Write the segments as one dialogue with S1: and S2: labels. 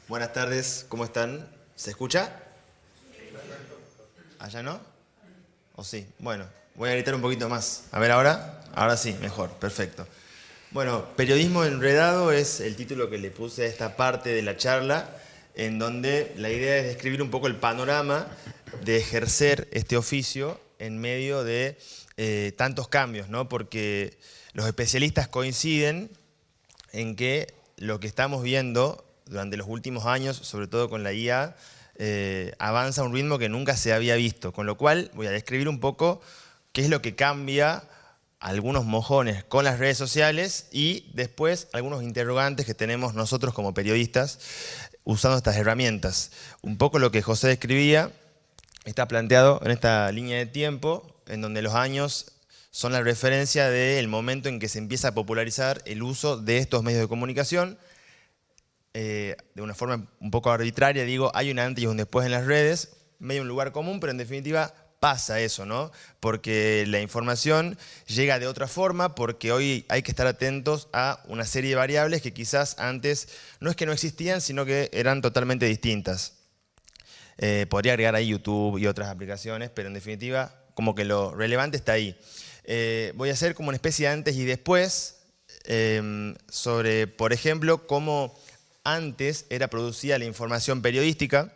S1: Buenas tardes, ¿cómo están? ¿Se escucha? ¿Allá no? ¿O sí? Bueno, voy a gritar un poquito más. A ver ahora. Ahora sí, mejor, perfecto. Bueno, Periodismo enredado es el título que le puse a esta parte de la charla, en donde la idea es describir un poco el panorama de ejercer este oficio en medio de tantos cambios, ¿no? Porque los especialistas coinciden en que lo que estamos viendo durante los últimos años, sobre todo con la IA, avanza a un ritmo que nunca se había visto. Con lo cual voy a describir un poco qué es lo que cambia algunos mojones con las redes sociales y después algunos interrogantes que tenemos nosotros como periodistas usando estas herramientas. Un poco lo que José describía está planteado en esta línea de tiempo, en donde los años son la referencia del momento en que se empieza a popularizar el uso de estos medios de comunicación. De una forma un poco arbitraria, digo, hay un antes y un después en las redes, medio un lugar común, pero en definitiva pasa eso, ¿no? Porque la información llega de otra forma, porque hoy hay que estar atentos a una serie de variables que quizás antes no es que no existían, sino que eran totalmente distintas. Podría agregar ahí YouTube y otras aplicaciones, pero en definitiva como que lo relevante está ahí. Voy a hacer como una especie de antes y después sobre, por ejemplo, cómo antes era producida la información periodística,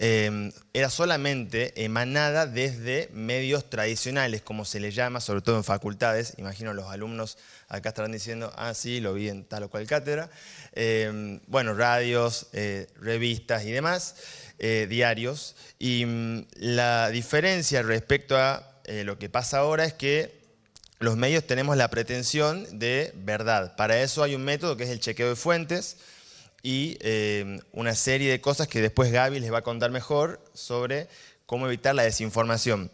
S1: era solamente emanada desde medios tradicionales, como se le llama, sobre todo en facultades. Imagino los alumnos acá estarán diciendo, ah, sí, lo vi en tal o cual cátedra. Bueno, radios, revistas y demás, diarios. Y la diferencia respecto a lo que pasa ahora es que los medios tenemos la pretensión de verdad. Para eso hay un método que es el chequeo de fuentes, y una serie de cosas que después Gaby les va a contar mejor sobre cómo evitar la desinformación.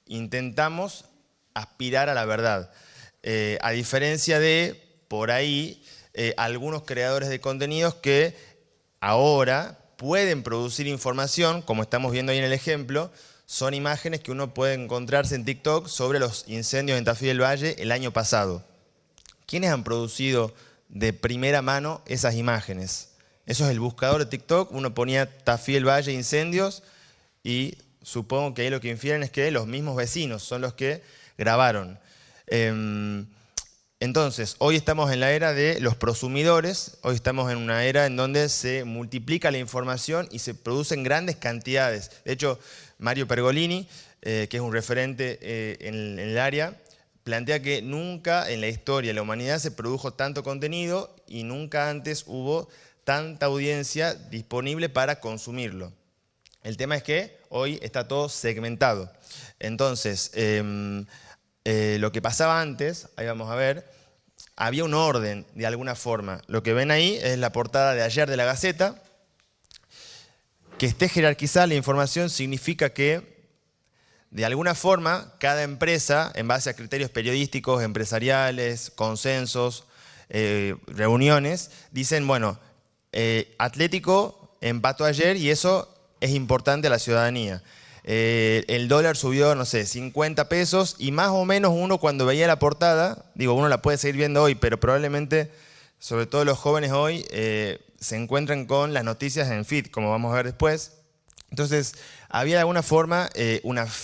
S1: Intentamos aspirar a la verdad, a diferencia de, por ahí, algunos creadores de contenidos que ahora pueden producir información, como estamos viendo ahí en el ejemplo. Son imágenes que uno puede encontrarse en TikTok sobre los incendios en Tafí del Valle el año pasado. ¿Quiénes han producido de primera mano esas imágenes? Eso es el buscador de TikTok. Uno ponía Tafí del Valle incendios y supongo que ahí lo que infieren es que los mismos vecinos son los que grabaron. Entonces, hoy estamos en la era de los prosumidores. Hoy estamos en una era en donde se multiplica la información y se producen grandes cantidades. De hecho, Mario Pergolini, que es un referente en el área, plantea que nunca en la historia de la humanidad se produjo tanto contenido y nunca antes hubo tanta audiencia disponible para consumirlo. El tema es que hoy está todo segmentado. Entonces, lo que pasaba antes, ahí vamos a ver, había un orden de alguna forma. Lo que ven ahí es la portada de ayer de la Gaceta. Que esté jerarquizada la información significa que de alguna forma, cada empresa, en base a criterios periodísticos, empresariales, consensos, reuniones, dicen, bueno, Atlético empató ayer y eso es importante a la ciudadanía. El dólar subió, no sé, 50 pesos y más o menos uno cuando veía la portada, digo, uno la puede seguir viendo hoy, pero probablemente, sobre todo los jóvenes hoy, se encuentran con las noticias en feed, como vamos a ver después. Entonces, había de alguna forma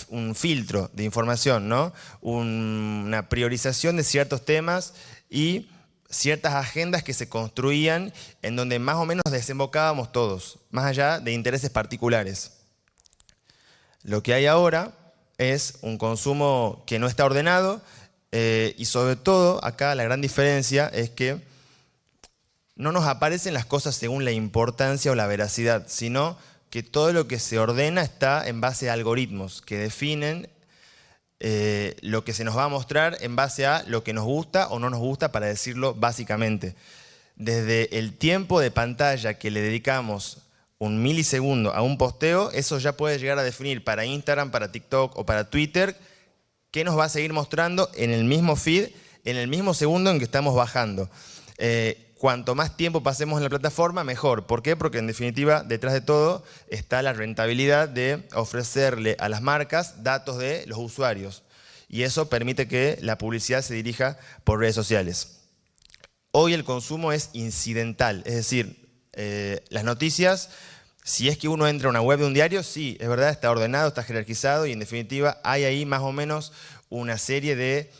S1: un filtro de información, ¿no? Una priorización de ciertos temas y ciertas agendas que se construían en donde más o menos desembocábamos todos, más allá de intereses particulares. Lo que hay ahora es un consumo que no está ordenado y sobre todo acá la gran diferencia es que no nos aparecen las cosas según la importancia o la veracidad, sino que todo lo que se ordena está en base a algoritmos que definen lo que se nos va a mostrar en base a lo que nos gusta o no nos gusta, para decirlo básicamente. Desde el tiempo de pantalla que le dedicamos un milisegundo a un posteo, eso ya puede llegar a definir para Instagram, para TikTok o para Twitter qué nos va a seguir mostrando en el mismo feed, en el mismo segundo en que estamos bajando. Cuanto más tiempo pasemos en la plataforma, mejor. ¿Por qué? Porque en definitiva, detrás de todo, está la rentabilidad de ofrecerle a las marcas datos de los usuarios. Y eso permite que la publicidad se dirija por redes sociales. Hoy el consumo es incidental, es decir, Las noticias, si es que uno entra a una web de un diario, sí, es verdad, está ordenado, está jerarquizado y en definitiva hay ahí más o menos una serie de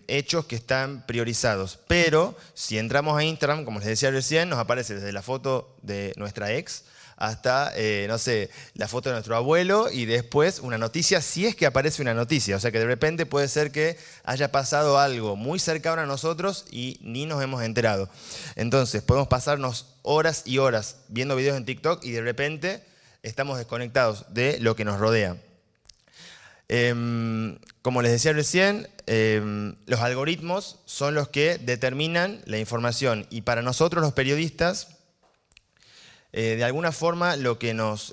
S1: hechos que están priorizados. Pero si entramos a Instagram, como les decía recién, nos aparece desde la foto de nuestra ex hasta, no sé, la foto de nuestro abuelo y después una noticia, si es que aparece una noticia. O sea que de repente puede ser que haya pasado algo muy cercano a nosotros y ni nos hemos enterado. Entonces podemos pasarnos horas y horas viendo videos en TikTok y de repente estamos desconectados de lo que nos rodea. Como les decía recién, los algoritmos son los que determinan la información y para nosotros los periodistas, de alguna forma lo que nos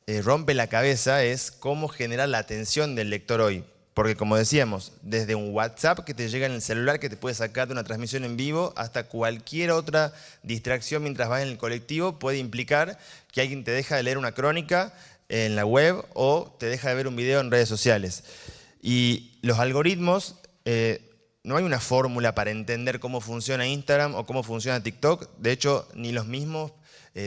S1: rompe la cabeza es cómo generar la atención del lector hoy. Porque como decíamos, desde un WhatsApp que te llega en el celular que te puede sacar de una transmisión en vivo hasta cualquier otra distracción mientras vas en el colectivo puede implicar que alguien te deja de leer una crónica en la web o te deja de ver un video en redes sociales. Y los algoritmos, no hay una fórmula para entender cómo funciona Instagram o cómo funciona TikTok. De hecho, ni los mismos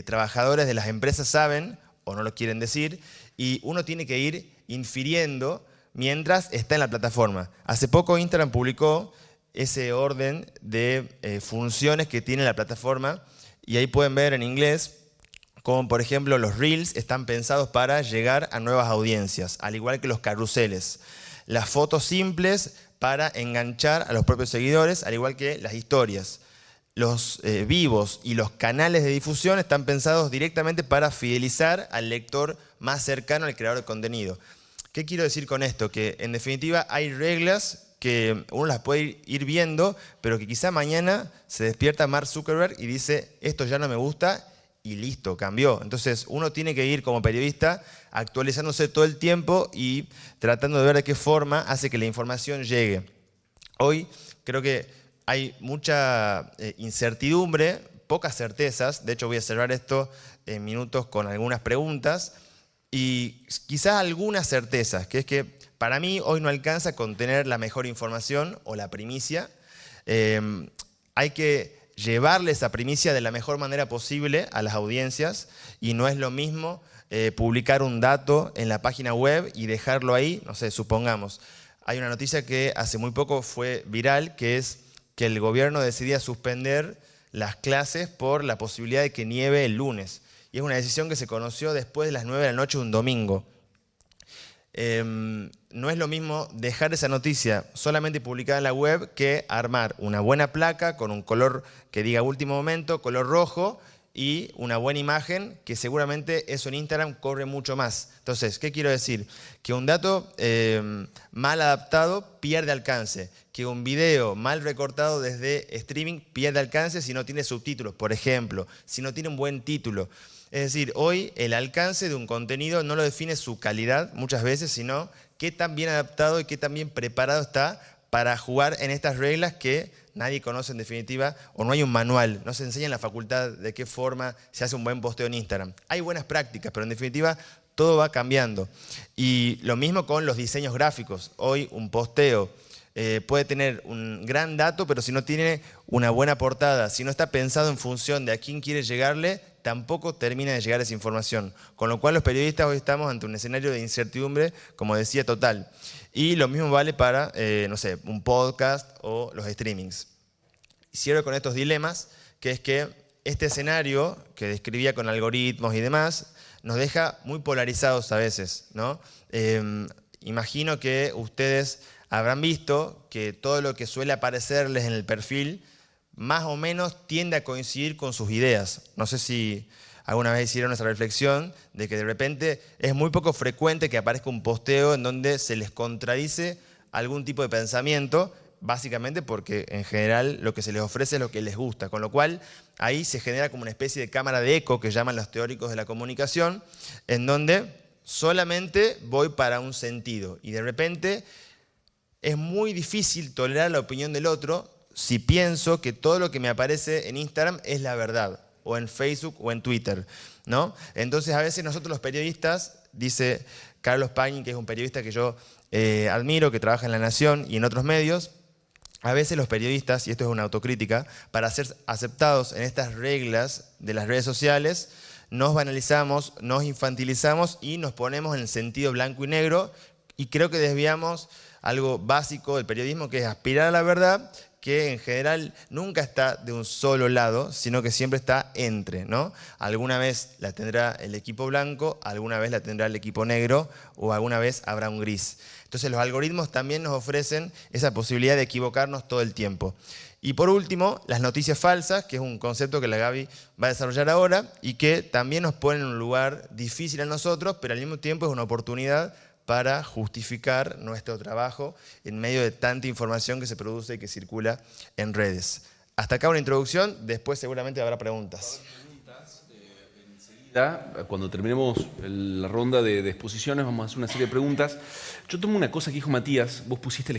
S1: trabajadores de las empresas saben o no lo quieren decir. Y uno tiene que ir infiriendo mientras está en la plataforma. Hace poco Instagram publicó ese orden de funciones que tiene la plataforma y ahí pueden ver en inglés como por ejemplo los Reels están pensados para llegar a nuevas audiencias, al igual que los carruseles. Las fotos simples para enganchar a los propios seguidores, al igual que las historias. Los vivos y los canales de difusión están pensados directamente para fidelizar al lector más cercano al creador de contenido. ¿Qué quiero decir con esto? Que en definitiva hay reglas que uno las puede ir viendo, pero que quizá mañana se despierta Mark Zuckerberg y dice, esto ya no me gusta, y listo, cambió. Entonces uno tiene que ir como periodista actualizándose todo el tiempo y tratando de ver de qué forma hace que la información llegue. Hoy creo que hay mucha incertidumbre, pocas certezas. De hecho voy a cerrar esto en minutos con algunas preguntas y quizás algunas certezas, que es que para mí hoy no alcanza con tener la mejor información o la primicia. Hay que llevarle esa primicia de la mejor manera posible a las audiencias y no es lo mismo publicar un dato en la página web y dejarlo ahí, no sé, supongamos. Hay una noticia que hace muy poco fue viral, que es que el gobierno decidía suspender las clases por la posibilidad de que nieve el lunes. Y es una decisión que se conoció después de las 9 de la noche un domingo. No es lo mismo dejar esa noticia solamente publicada en la web que armar una buena placa con un color que diga último momento, color rojo y una buena imagen, que seguramente eso en Instagram corre mucho más. Entonces, ¿qué quiero decir? Que un dato mal adaptado pierde alcance, que un video mal recortado desde streaming pierde alcance si no tiene subtítulos, por ejemplo, si no tiene un buen título. Es decir, hoy el alcance de un contenido no lo define su calidad muchas veces, sino qué tan bien adaptado y qué tan bien preparado está para jugar en estas reglas que nadie conoce en definitiva, o no hay un manual, no se enseña en la facultad de qué forma se hace un buen posteo en Instagram. Hay buenas prácticas, pero en definitiva todo va cambiando. Y lo mismo con los diseños gráficos. Hoy un posteo puede tener un gran dato, pero si no tiene una buena portada, si no está pensado en función de a quién quiere llegarle, tampoco termina de llegar esa información. Con lo cual los periodistas hoy estamos ante un escenario de incertidumbre, como decía, total. Y lo mismo vale para, no sé, un podcast o los streamings. Cierro con estos dilemas, que es que este escenario que describía con algoritmos y demás, nos deja muy polarizados a veces, ¿no? Imagino que ustedes habrán visto que todo lo que suele aparecerles en el perfil más o menos tiende a coincidir con sus ideas. No sé si alguna vez hicieron esa reflexión de que de repente es muy poco frecuente que aparezca un posteo en donde se les contradice algún tipo de pensamiento, básicamente porque en general lo que se les ofrece es lo que les gusta, con lo cual ahí se genera como una especie de cámara de eco que llaman los teóricos de la comunicación, en donde solamente voy para un sentido y de repente es muy difícil tolerar la opinión del otro si pienso que todo lo que me aparece en Instagram es la verdad, o en Facebook o en Twitter, ¿no? Entonces a veces nosotros los periodistas, dice Carlos Pañi, que es un periodista que yo admiro, que trabaja en La Nación y en otros medios, A veces los periodistas, y esto es una autocrítica, para ser aceptados en estas reglas de las redes sociales, nos banalizamos, nos infantilizamos y nos ponemos en el sentido blanco y negro, y creo que desviamos algo básico del periodismo, que es aspirar a la verdad, que en general nunca está de un solo lado, sino que siempre está entre, ¿no? Alguna vez la tendrá el equipo blanco, alguna vez la tendrá el equipo negro, o alguna vez habrá un gris. Entonces los algoritmos también nos ofrecen esa posibilidad de equivocarnos todo el tiempo. Y por último, las noticias falsas, que es un concepto que la Gaby va a desarrollar ahora y que también nos pone en un lugar difícil a nosotros, pero al mismo tiempo es una oportunidad para justificar nuestro trabajo en medio de tanta información que se produce y que circula en redes. Hasta acá una introducción, después seguramente habrá preguntas.
S2: Cuando terminemos la ronda de exposiciones vamos a hacer una serie de preguntas. Yo tomo una cosa que dijo Matías, vos pusiste el